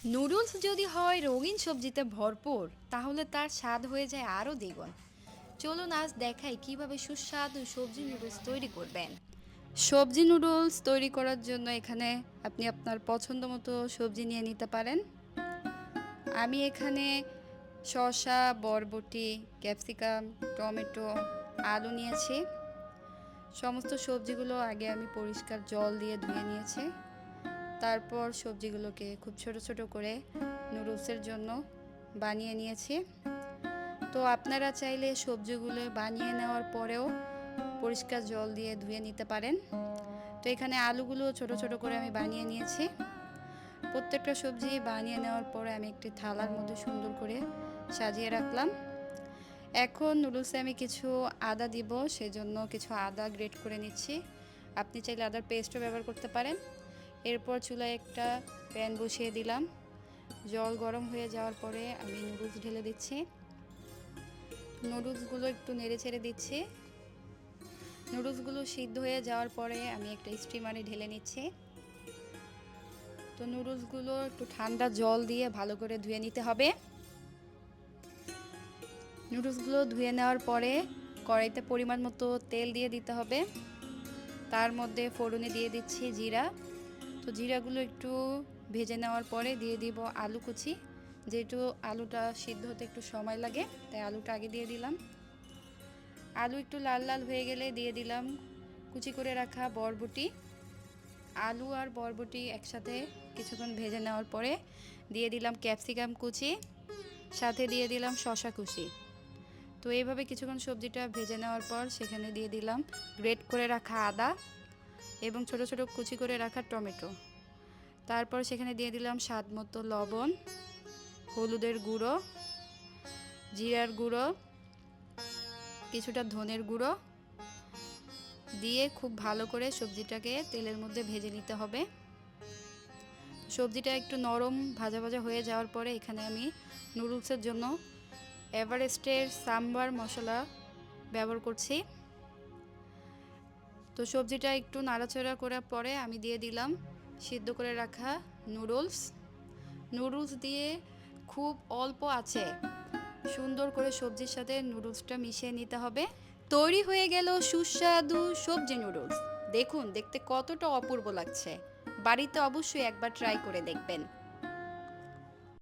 Noodles যদি হয় রঙিন সবজিতে ভরপুর তাহলে তার স্বাদ হয়ে যায় আরও দ্বিগুণ। চলুন আজ দেখাই কিভাবে সুস্বাদু সবজি নুডলস তৈরি করবেন। সবজি নুডলস তৈরি করার জন্য এখানে আপনি আপনার পছন্দ মতো সবজি নিয়ে নিতে পারেন। আমি এখানে শসা, বরবটি, ক্যাপসিকাম, টমেটো, আলু নিয়েছি। সমস্ত সবজিগুলো আগে আমি পরিষ্কার জল দিয়ে ধুয়ে নিয়েছি। তারপর সবজিগুলোকে খুব ছোট ছোট করে নুডলসের জন্য বানিয়ে নিয়েছি। তো আপনারা চাইলে সবজিগুলো বানিয়ে নেওয়ার পরেও পরিষ্কার জল দিয়ে ধুয়ে নিতে পারেন। তো এখানে আলুগুলো ছোট ছোট করে আমি বানিয়ে নিয়েছি। প্রত্যেকটা সবজি বানিয়ে নেওয়ার পরে আমি একটি থালার মধ্যে সুন্দর করে সাজিয়ে রাখলাম। এখন নুডলসে আমি কিছু আদা দিব, সেজন্য কিছু আদা গ্রেট করে নিচ্ছি। আপনি চাইলে আদার পেস্টও ব্যবহার করতে পারেন। এরপর চুলায় একটা প্যান বসিয়ে দিলাম। জল গরম হয়ে যাওয়ার পরে আমি নুডলস ঢেলে দিচ্ছি। নুডলসগুলো একটু নেড়ে ছেড়ে দিচ্ছি। নুডলসগুলো সিদ্ধ হয়ে যাওয়ার পরে আমি একটা স্টিমারে ঢেলে নিচ্ছি। তো নুডলসগুলো একটু ঠান্ডা জল দিয়ে ভালো করে ধুয়ে নিতে হবে। নুডলসগুলো ধুয়ে নেওয়ার পরে কড়াইতে পরিমাণ মতো তেল দিয়ে দিতে হবে। তার মধ্যে ফোড়নে দিয়ে দিচ্ছি জিরা। তো জিরাগুলো একটু ভেজে নেওয়ার পরে দিয়ে দিব আলু কুচি। যেহেতু আলুটা সিদ্ধ হতে একটু সময় লাগে তাই আলুটা আগে দিয়ে দিলাম। আলু একটু লাল লাল হয়ে গেলে দিয়ে দিলাম কুচি করে রাখা বরবটি। আলু আর বরবটি একসাথে কিছুক্ষণ ভেজে নেওয়ার পরে দিয়ে দিলাম ক্যাপসিকাম কুচি, সাথে দিয়ে দিলাম শসা কুচি। তো এইভাবে কিছুক্ষণ সবজিটা ভেজে নেওয়ার পর সেখানে দিয়ে দিলাম গ্রেট করে রাখা আদা এবং ছোট ছোট কুচি করে রাখা টমেটো। তারপর সেখানে দিয়ে দিলাম স্বাদ মতো লবণ, হলুদের গুঁড়ো, জিরার গুঁড়ো, কিছুটা ধনের গুঁড়ো দিয়ে খুব ভালো করে সবজিটাকে তেলের মধ্যে ভেজে নিতে হবে। সবজিটা একটু নরম ভাজা ভাজা হয়ে যাওয়ার পরে এখানে আমি নুডলসের জন্য এভারেস্টের সাম্বার মশলা ব্যবহার করছি। তো সবজিটা একটু নাড়াচাড়া করার পরে আমি দিয়ে দিলাম সিদ্ধ করে রাখা নুডলস। নুডলস দিয়ে খুব অল্প আছে সুন্দর করে সবজির সাথে নুডলসটা মিশিয়ে নিতে হবে। তৈরি হয়ে গেল সুস্বাদু সবজি নুডলস। দেখুন দেখতে কতটা অপূর্ব লাগছে। বাড়িতে অবশ্যই একবার ট্রাই করে দেখবেন।